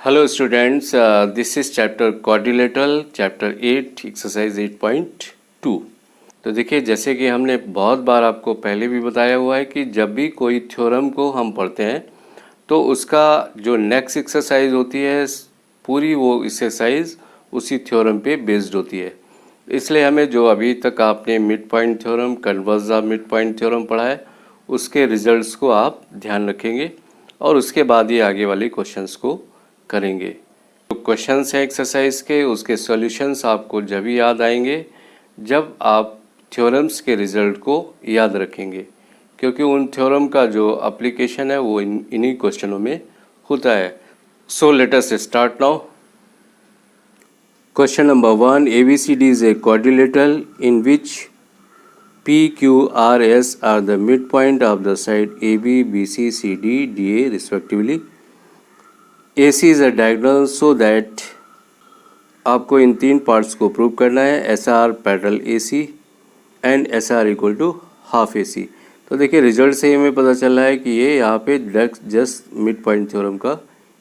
Hello students, this is chapter quadrilateral, chapter 8, exercise 8.2। तो देखिए, जैसे कि हमने बहुत बार आपको पहले भी बताया हुआ है कि जब भी कोई थ्योरम को हम पढ़ते हैं तो उसका जो नेक्स्ट एक्सरसाइज होती है पूरी वो एक्सरसाइज उसी थ्योरम पे बेस्ड होती है। इसलिए हमें जो अभी तक आपने mid point theorem, converse of mid point theorem पढ़ा है उसके रिजल्ट्स को आप ध्यान रखेंगे और उसके बाद ही आगे वाले क्वेश्चंस को करेंगे। तो क्वेश्चंस हैं एक्सरसाइज के, उसके सॉल्यूशंस आपको जब भी याद आएंगे जब आप थ्योरम्स के रिजल्ट को याद रखेंगे, क्योंकि उन थ्योरम का जो एप्लीकेशन है वो इन्हीं क्वेश्चनों में होता है। So let us start now. Question number 1, ABCD is a quadrilateral in which P, Q, R, S are the midpoint of the side AB, BC, CD, DA respectively. AC is a diagonal so that आपको इन तीन parts को prove करना है, SR parallel AC and SR equal to half AC। तो देखिए result से हमें पता चल रहा है कि ये यहाँ पे जस्ट मिड पॉइंट थ्योरम का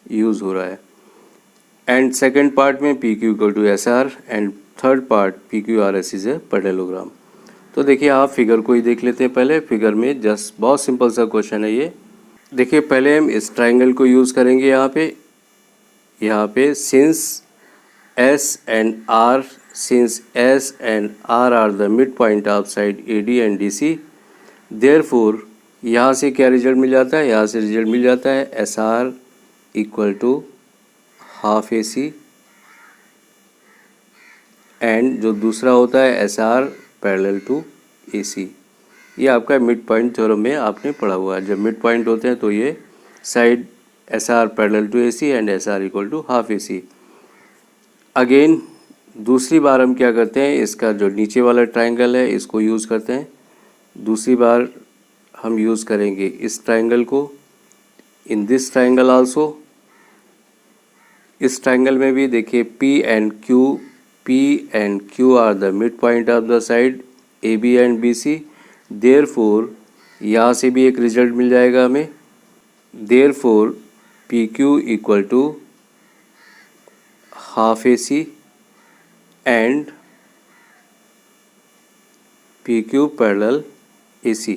यूज़ हो रहा है। एंड सेकंड पार्ट में PQ equal to SR and third part PQRS is a parallelogram. तो देखिए आप फिगर को ही देख लेते हैं। पहले फिगर में जस्ट बहुत सिंपल सा क्वेश्चन है ये। देखिए पहले हम इस ट्राइंगल को यूज़ करेंगे यहाँ पे since S and R, since S and R are the midpoint of side AD and DC, therefore यहाँ से क्या रिजल्ट मिल जाता है, यहाँ से रिजल्ट मिल जाता है SR equal to half AC and जो दूसरा होता है SR पैरेलल टू AC। ये आपका मिड पॉइंट थ्योरम में आपने पढ़ा हुआ है। जब मिड पॉइंट होते हैं तो ये side SR parallel to AC and SR equal to half AC। Again दूसरी बार हम क्या करते हैं, इसका जो नीचे वाला ट्रायंगल है इसको यूज़ करते हैं। दूसरी बार हम यूज़ करेंगे इस ट्रायंगल को इन दिस ट्रायंगल आल्सो। इस ट्रायंगल में भी देखिए P and Q are the mid point of the side AB and BC। Therefore यहाँ से भी एक रिजल्ट मिल जाएगा हमें। Therefore PQ equal to half AC and PQ parallel AC।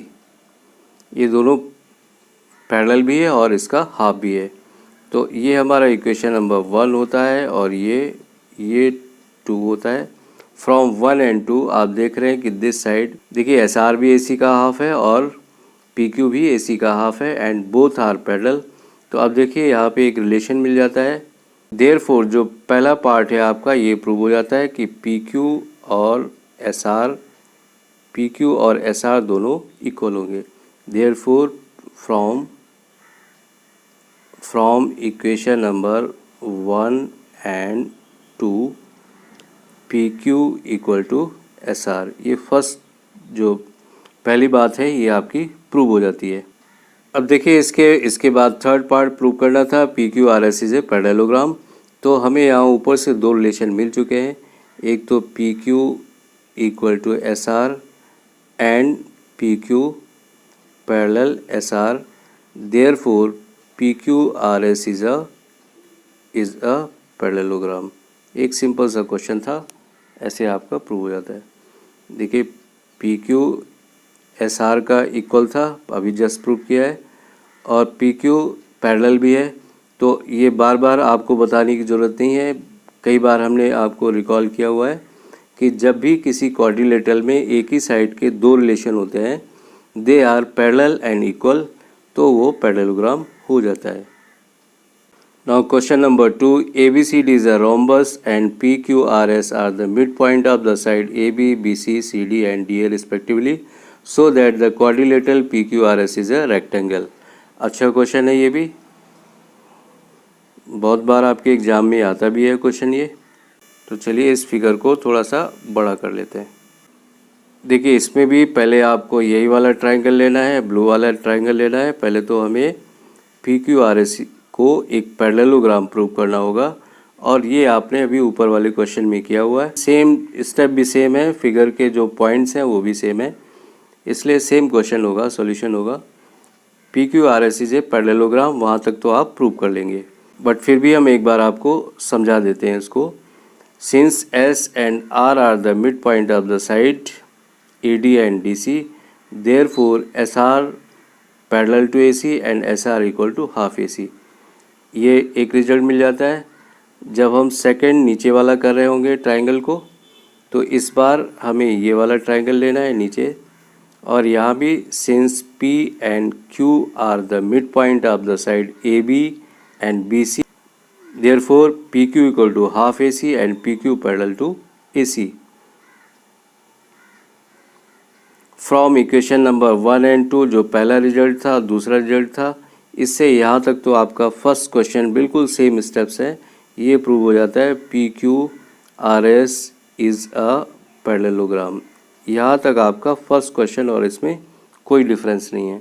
ये दोनों पैरेलल भी है और इसका हाफ भी है। तो ये हमारा इक्वेशन नंबर 1 होता है और ये 2 होता है। फ्रॉम 1 एंड 2 आप देख रहे हैं कि दिस साइड देखिए SR भी AC का हाफ है और PQ भी AC का हाफ है एंड बोथ आर पैरेलल। तो अब देखिए यहाँ पे एक रिलेशन मिल जाता है। देयरफॉर जो पहला पार्ट है आपका ये प्रूव हो जाता है कि PQ और SR दोनों इक्वल होंगे। Therefore from equation number 1 and 2 PQ equal to SR, ये फर्स्ट जो पहली बात है ये आपकी प्रूव हो जाती है। अब देखिए इसके बाद थर्ड पार्ट प्रूव करना था PQRS इज ए पैरेललोग्राम। तो हमें यहाँ ऊपर से दो रिलेशन मिल चुके हैं, एक तो PQ equal to SR and PQ parallel SR। Therefore PQRS is a parallelogram. एक सिंपल सा क्वेश्चन था, ऐसे आपका प्रूव हो जाता है। देखिए PQ SR का इक्वल था, अभी जस्ट प्रूव किया है, और PQ पैरेलल भी है। तो ये बार बार आपको बताने की ज़रूरत नहीं है, कई बार हमने आपको रिकॉल किया हुआ है कि जब भी किसी क्वाड्रिलेटरल में एक ही साइड के दो रिलेशन होते हैं, they are parallel and equal, तो वो पैरेललोग्राम हो जाता है। Now question number 2, ABCD is a rhombus and PQRS are the midpoint of the side AB, BC, CD and DA respectively, so that the quadrilateral PQRS is a rectangle। अच्छा question है, ये भी बहुत बार आपके exam में आता भी है क्वेश्चन ये। तो चलिए इस फिगर को थोड़ा सा बड़ा कर लेते हैं। देखिए इसमें भी पहले आपको यही वाला ट्रायंगल लेना है, ब्लू वाला ट्रायंगल लेना है। पहले तो हमें PQRS को एक पैरेललोग्राम प्रूव करना होगा और ये आपने अभी ऊपर वाले क्वेश्चन में किया हुआ है। सेम स्टेप भी सेम है, फिगर के जो पॉइंट्स हैं वो भी सेम है, इसलिए सेम क्वेश्चन होगा, सॉल्यूशन होगा। PQRS इज ए पैरेललोग्राम, वहाँ तक तो आप प्रूव कर लेंगे। बट फिर भी हम एक बार आपको समझा देते हैं इसको। Since S and R the mid point of the side A D and D C, therefore S R parallel to A C and S R equal to half A C. ये एक result मिल जाता है। जब हम second नीचे वाला कर रहे होंगे ट्रायंगल को, तो इस बार हमें ये वाला ट्रायंगल लेना है नीचे, और यहाँ भी since P and Q are the mid point of the side A B and B C, therefore PQ equal to half A C and PQ parallel to A C. From equation number 1 and 2 जो पहला result था, दूसरा result था, इससे यहाँ तक तो आपका फर्स्ट क्वेश्चन बिल्कुल सेम स्टेप्स है। ये प्रूव हो जाता है PQRS इज़ अ पैरेललोग्राम। यहाँ तक आपका फर्स्ट क्वेश्चन और इसमें कोई डिफरेंस नहीं है।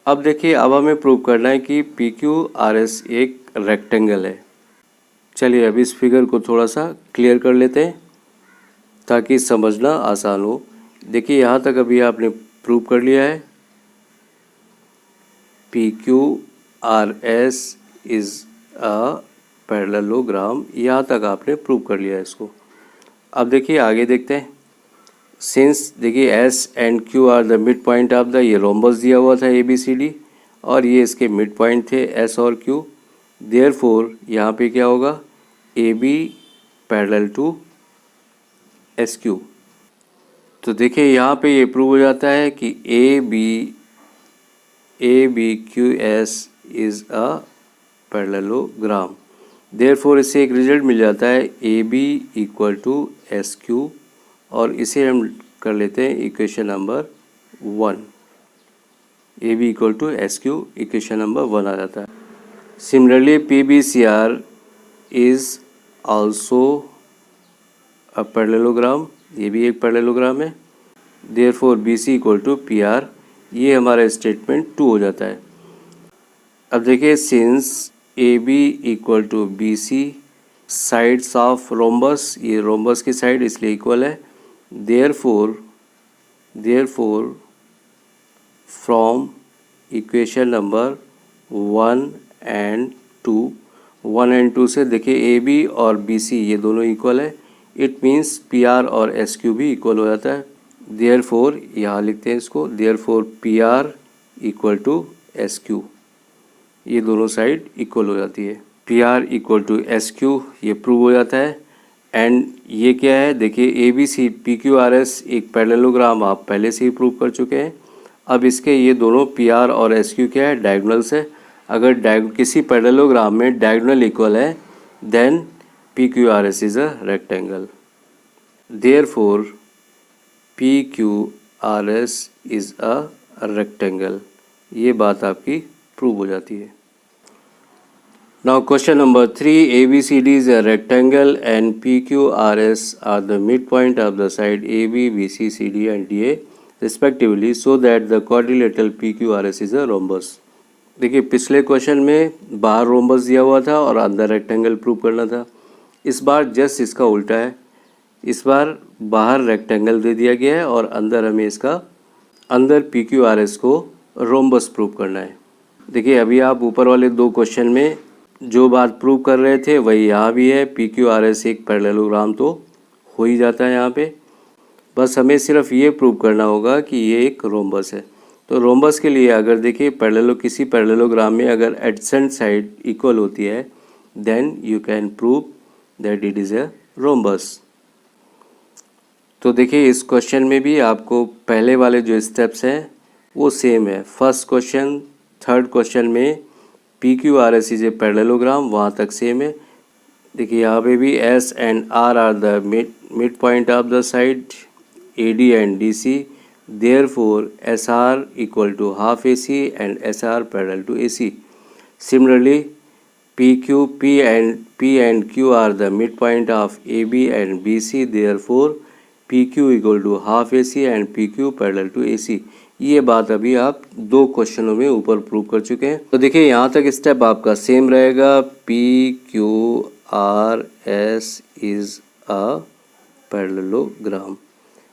अब देखिए, अब हमें प्रूव करना है कि PQRS एक रेक्टेंगल है। चलिए अब इस फिगर को थोड़ा सा क्लियर कर लेते हैं ताकि समझना आसान हो। देखिए यहाँ तक अभी आपने प्रूव कर लिया है PQRS इज़ अ पैरेललोग्राम। यहाँ तक आपने प्रूव कर लिया है इसको। अब देखिए आगे देखते हैं। सिंस देखिए S and Q are the mid point of the, ये रोम्बस दिया हुआ था ABCD और ये इसके मिड पॉइंट थे S और Q। देयरफॉर यहाँ पे क्या होगा, AB पैरेलल टू SQ। तो देखिए यहाँ पे ये प्रूव हो जाता है कि ABQS is a parallelogram. Therefore इससे एक रिजल्ट मिल जाता है AB इक्वल टू SQ, और इसे हम कर लेते हैं equation number 1। AB equal to SQ equation number 1 आ जाता है। Similarly PBCR is also a parallelogram, ये भी एक पैरेललोग्राम है। Therefore BC equal to PR, ये हमारा स्टेटमेंट 2 हो जाता है। अब देखिए, since AB equal to BC sides of rhombus, ये रोम्बस की साइड इसलिए इक्वल है। Therefore from equation number 1 and 2 से देखिए AB और BC ये दोनों इक्वल है। इट मीन्स PR और SQ भी इक्वल हो जाता है। देयरफॉर यहाँ लिखते हैं इसको, therefore PR equal to SQ, ये दोनों साइड इक्वल हो जाती है। PR इक्वल टू SQ ये प्रूव हो जाता है। एंड ये क्या है, देखिए ABC PQRS एक पैरेललोग्राम आप पहले से ही प्रूव कर चुके हैं। अब इसके ये दोनों PR और SQ क्या है, डायगोनल्स है। अगर किसी पैरेललोग्राम में डायगोनल इक्वल है then PQRS is a rectangle. Therefore PQRS is a rectangle, ये बात आपकी प्रूव हो जाती है। Now question number 3, ABCD is a rectangle and PQRS are the midpoint of the side AB, BC, CD and DA respectively, so that the quadrilateral PQRS is a rhombus। देखिए पिछले question में बाहर rhombus दिया हुआ था और अंदर rectangle prove करना था। इस बार जस्ट इसका उल्टा है। इस बार बाहर रेक्टेंगल दे दिया गया है और अंदर हमें इसका अंदर PQRS को रोम्बस प्रूव करना है। देखिए अभी आप ऊपर वाले 2 क्वेश्चन में जो बात प्रूव कर रहे थे वही यहाँ भी है। PQRS एक पैरेललोग्राम तो हो ही जाता है यहाँ पे। बस हमें सिर्फ ये प्रूव करना होगा कि ये एक रोम्बस है। तो रोम्बस के लिए अगर देखिए किसी पैरेललोग्राम में अगर एडजेसेंट साइड इक्वल होती है then you can prove that it is a rhombus. तो देखिए इस क्वेश्चन में भी आपको पहले वाले जो स्टेप्स हैं वो सेम है। फर्स्ट क्वेश्चन, थर्ड क्वेश्चन में PQRS इज ए पैरेललोग्राम, वहाँ तक सेम है। देखिए यहाँ पे भी S and R are the mid point of the side AD and DC, therefore SR equal to half AC and SR parallel to AC। Similarly P and Q are the midpoint of AB and BC, therefore PQ equal to half AC and PQ parallel to AC। ये बात अभी आप 2 क्वेश्चनों में ऊपर prove कर चुके हैं। तो देखिए यहाँ तक स्टेप आपका सेम रहेगा। PQRS इज़ अ पैरेललोग्राम,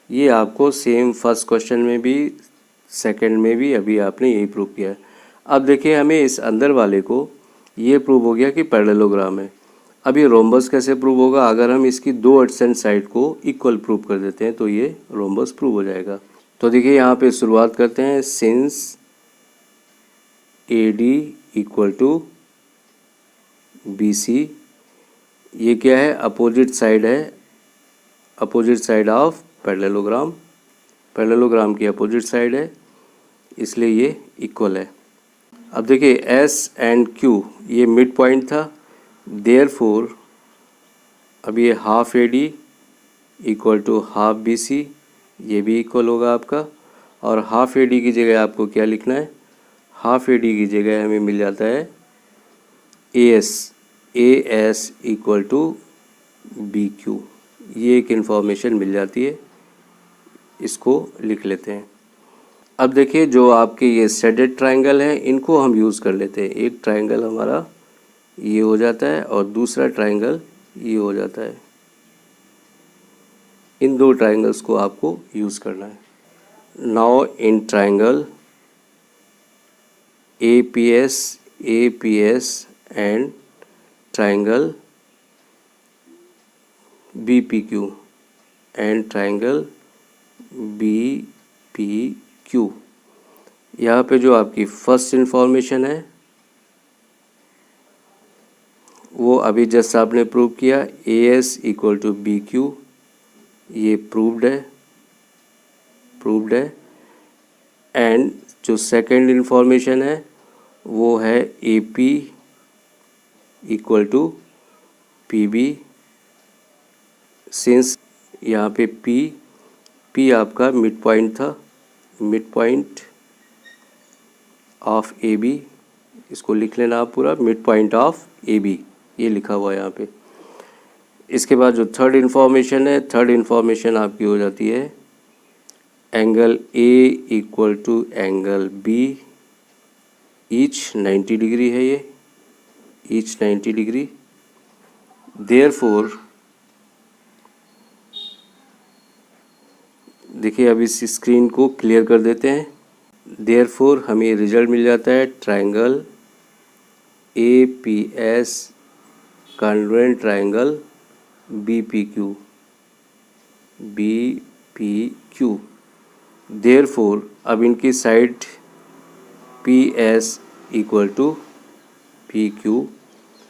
ये आपको सेम फर्स्ट क्वेश्चन में भी सेकंड में भी अभी आपने यही प्रूव किया है। अब देखिए हमें इस अंदर वाले को ये प्रूव हो गया कि पैरेललोग्राम है। अब ये रोम्बस कैसे प्रूव होगा? अगर हम इसकी दो एडजेसेंट साइड को इक्वल प्रूव कर देते हैं तो ये रोम्बस प्रूव हो जाएगा। तो देखिए यहाँ पे शुरुआत करते हैं। Since AD equal to BC, ये क्या है? अपोजिट साइड है, opposite side of parallelogram, parallelogram की अपोजिट साइड है, इसलिए ये इक्वल है। अब देखिए S एंड Q ये मिड पॉइंट था, देयरफॉर अब ये half AD equal to half BC, ये भी इक्वल होगा आपका। और हाफ AD की जगह आपको क्या लिखना है? हाफ AD की जगह हमें मिल जाता है AS इक्वल टू BQ, ये एक इन्फॉर्मेशन मिल जाती है, इसको लिख लेते हैं। अब देखिए जो आपके ये शेडेड ट्रायंगल हैं इनको हम यूज़ कर लेते हैं। एक ट्रायंगल हमारा ये हो जाता है और दूसरा ट्रायंगल ये हो जाता है। इन दो ट्रायंगल्स को आपको यूज़ करना है। Now in triangle APS and triangle BPQ and triangle BPQ, यहाँ पे जो आपकी फर्स्ट इंफॉर्मेशन है वो अभी जस्ट आपने प्रूव किया, AS इक्वल टू BQ, ये प्रूव्ड है। एंड जो सेकंड इंफॉर्मेशन है वो है AP equal to PB, since यहाँ पे P आपका मिड पॉइंट था, मिड पॉइंट ऑफ AB, इसको लिख लेना आप पूरा, मिड पॉइंट ऑफ AB ये लिखा हुआ है यहाँ पे। इसके बाद जो थर्ड इन्फॉर्मेशन है, थर्ड इन्फॉर्मेशन आपकी हो जाती है angle A equal to angle B, each 90 degree है, ये ईच 90 डिग्री। देयरफॉर देखिए अब इस स्क्रीन को क्लियर कर देते हैं। देयरफॉर हमें रिजल्ट मिल जाता है triangle APS congruent triangle BPQ। Therefore अब इनकी side PS equal to PQ,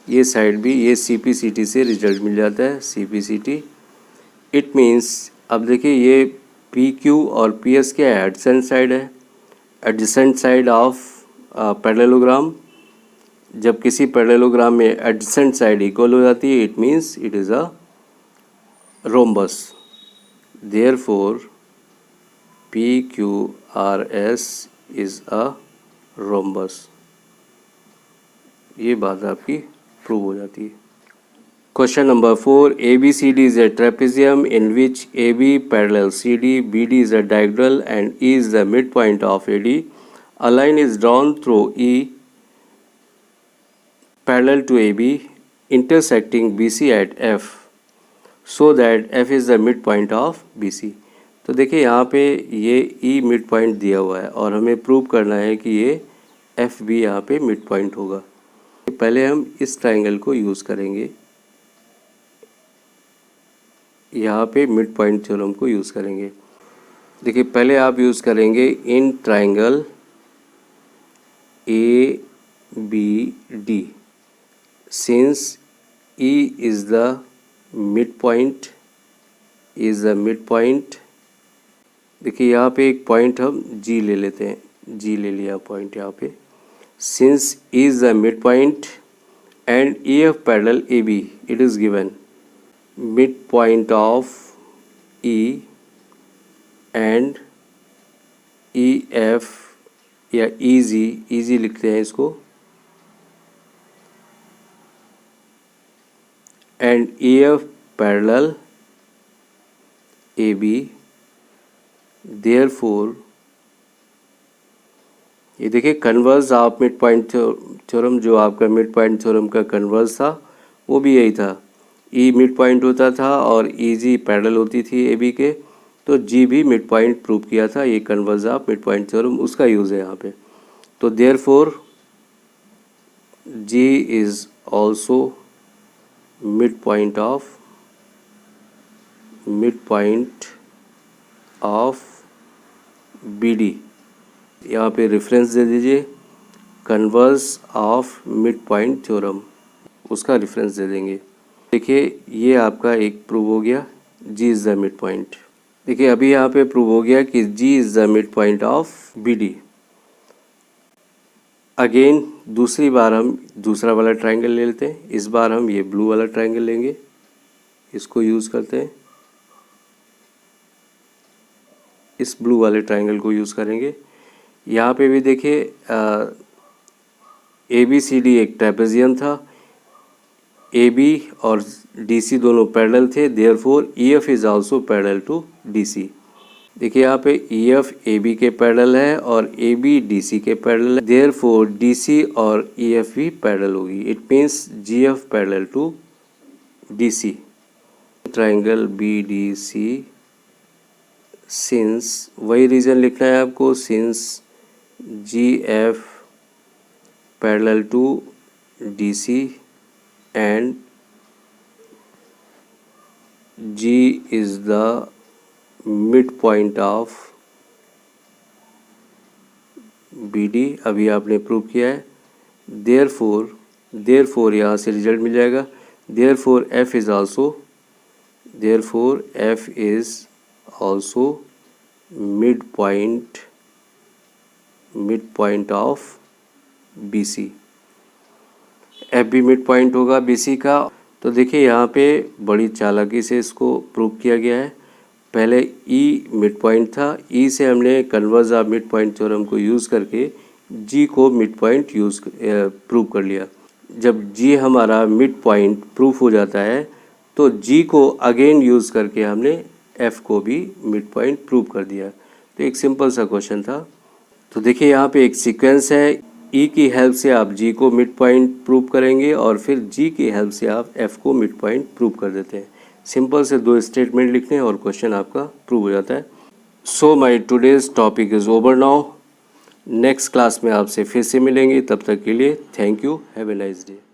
ये साइड भी ये CPCT से रिजल्ट मिल जाता है, CPCT। इट मीन्स अब देखिए ये PQ और PS क्या है? एडजेसेंट साइड है, एडजेसेंट साइड ऑफ पैरेललोग्राम। जब किसी पैरेललोग्राम में एडजेसेंट साइड इक्वल हो जाती है it means it is a rhombus. Therefore PQRS is a rhombus, ये बात आपकी प्रूव हो जाती है। Question number 4, ABCD is a trapezium in which AB parallel CD, BD is a diagonal and E is the midpoint of AD. A line is drawn through E parallel to AB intersecting BC at F so that F is the midpoint of BC. तो देखिए यहाँ पे ये E mid point दिया हुआ है और हमें प्रूव करना है कि ये F भी यहाँ पे मिड पॉइंट होगा। पहले हम इस ट्रायंगल को यूज़ करेंगे, यहाँ पे मिड पॉइंट थ्योरम को यूज़ करेंगे। देखिए पहले आप यूज़ करेंगे in triangle ABD, since E is the mid point, देखिए यहाँ पे एक पॉइंट हम G ले लेते हैं, G ले लिया पॉइंट यहाँ पे। Since E is the mid point and EF parallel AB, it is given midpoint of E and EF या EZ लिखते हैं इसको, and EF parallel AB, therefore ये देखिए converse of mid point theorem, जो आपका मिड पॉइंट थ्योरम का converse था वो भी यही था, E मिड पॉइंट होता था और EG पैरेलल होती थी AB के, तो G भी मिड पॉइंट प्रूव किया था। ये converse of mid point theorem उसका यूज़ है यहाँ पे। तो therefore G is also midpoint of BD। यहाँ पे रेफरेंस दे दीजिए, converse of mid point theorem, उसका रेफरेंस दे देंगे। देखिए ये आपका एक प्रूव हो गया, G is the mid point. देखिए अभी यहाँ पे प्रूव हो गया कि G is the mid point of BD। Again दूसरी बार हम दूसरा वाला ट्रायंगल ले लेते हैं। इस बार हम ये ब्लू वाला ट्रायंगल लेंगे, इसको यूज़ करते हैं, इस ब्लू वाले ट्रायंगल को यूज़ करेंगे। यहाँ पे भी देखिए ABCD एक ट्रेपेजियम था, AB और DC दोनों पैरेलल थे, therefore EF is also parallel to DC। देखिए यहाँ पे EF AB के पैरेलल है और AB DC के पैरेलल है, देयरफॉर DC और EF भी पैरेलल होगी। It means GF parallel to DC। Triangle BDC since, वही रीज़न लिखना है आपको, since GF parallel to DC and G is the midpoint of BD। अभी आपने प्रूव किया है। देयरफॉर यहाँ से रिजल्ट मिल जाएगा, therefore F is also midpoint of BC। F भी मिड पॉइंट होगा BC का। तो देखिए यहाँ पे बड़ी चालाकी से इसको प्रूव किया गया है। पहले E मिड पॉइंट था, E से हमने converse of mid point theorem को यूज़ करके G को मिड पॉइंट प्रूव कर लिया। जब G हमारा मिड पॉइंट प्रूफ हो जाता है तो G को अगेन यूज़ करके हमने F को भी मिड पॉइंट प्रूव कर दिया। तो एक सिंपल सा क्वेश्चन था। तो देखिए यहाँ पे एक सीक्वेंस है, E की हेल्प से आप G को मिड पॉइंट प्रूव करेंगे और फिर G की हेल्प से आप F को मिड पॉइंट प्रूव कर देते हैं। सिंपल से 2 स्टेटमेंट लिखने हैं और क्वेश्चन आपका प्रूव हो जाता है। So my today's topic is over now. Next class में आपसे फिर से मिलेंगे, तब तक के लिए thank you, have a nice day.